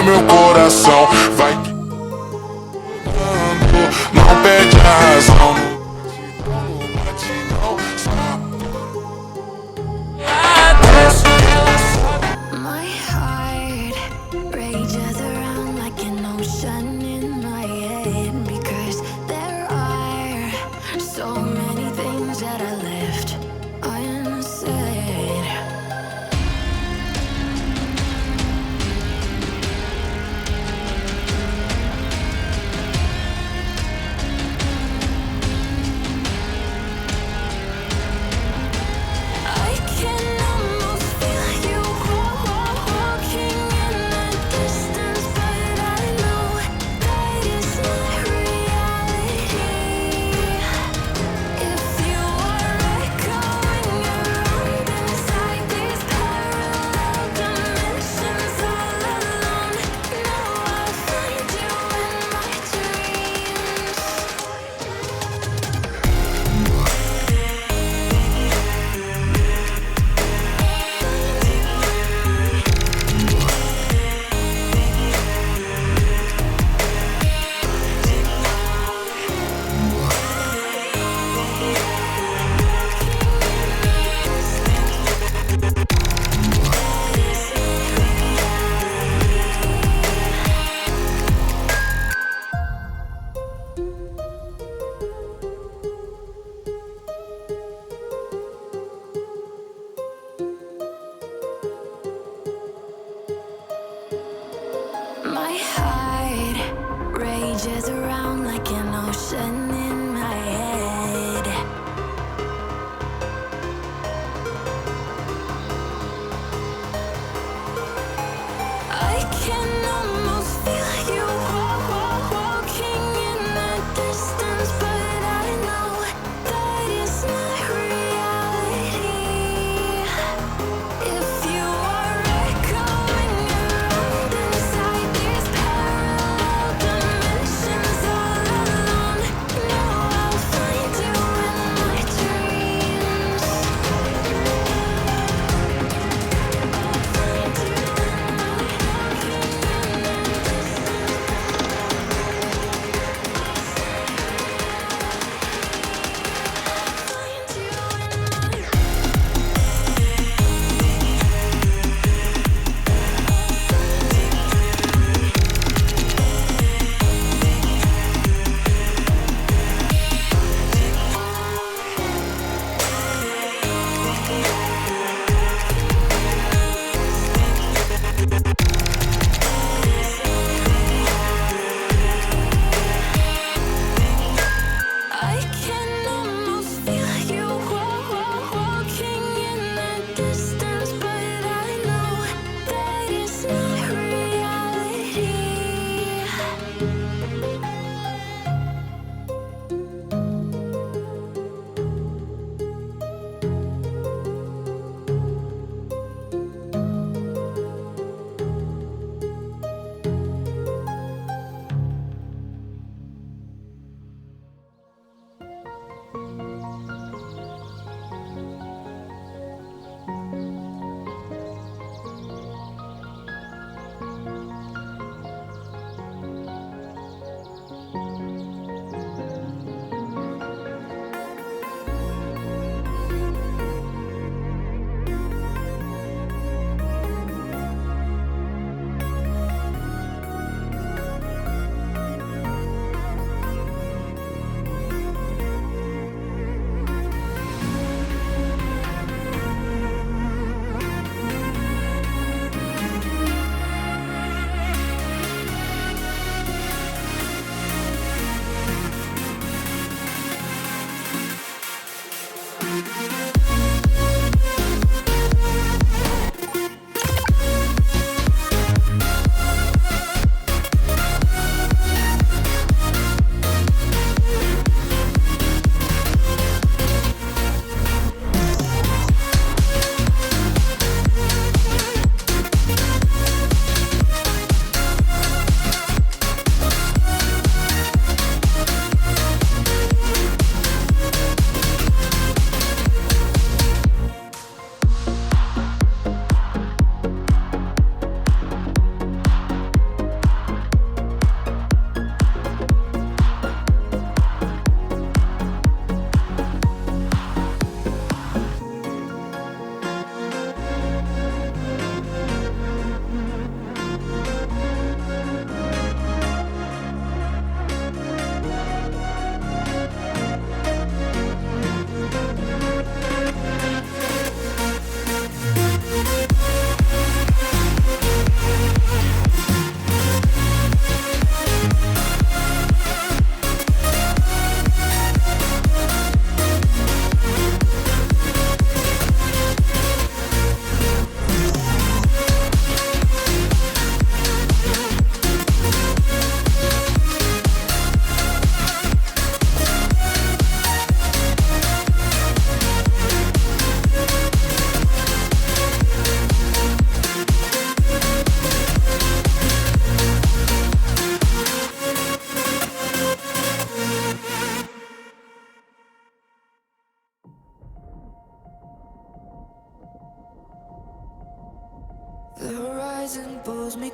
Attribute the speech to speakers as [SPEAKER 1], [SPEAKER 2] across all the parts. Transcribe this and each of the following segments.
[SPEAKER 1] meu coração. Vai que não perde a razão. No batidão,
[SPEAKER 2] My heart rages around like an ocean in my head, because there are so many things that I left unsaid. I can almost feel you walking in the distance, but I know that is not reality. If you are echoing around inside these parallel dimensions all alone, know I'll find you in my dreams. My heart rages around like an ocean in my head. I can almost feel you walking in the distance, but I know that is not reality. If you are echoing around inside these parallel dimensions all alone, know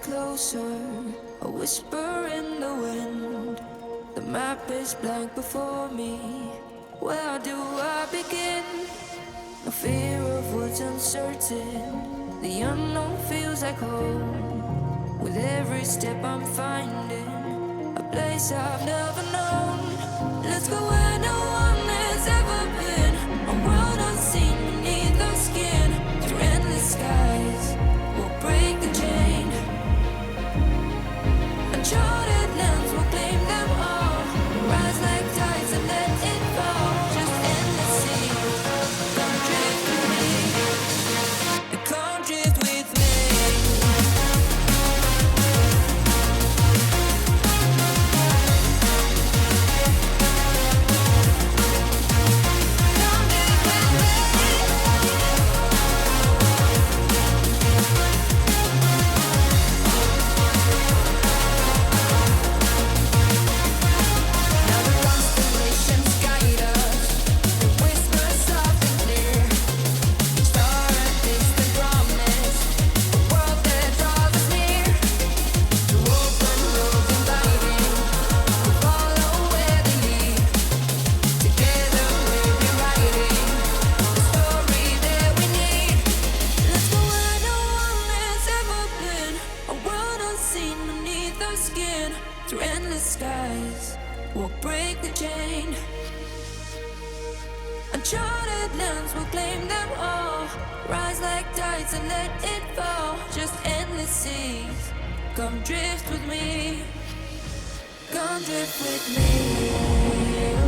[SPEAKER 2] closer, a whisper in the wind. The map is blank before me. Where do I begin? No fear of what's uncertain. The unknown feels like home. With every step I'm finding a place I've never known. Let's go where no one has ever been. A world unseen beneath our skin. Through endless skies, we'll break the chain. Uncharted lands will claim them all. Rise like tides and let it fall. Just endless sea. Come drift with me. Come drift with me. Through endless skies, we'll break the chain. Uncharted lands will claim them all. Rise like tides and let it fall. Just endless seas. Come drift with me. Come drift with me.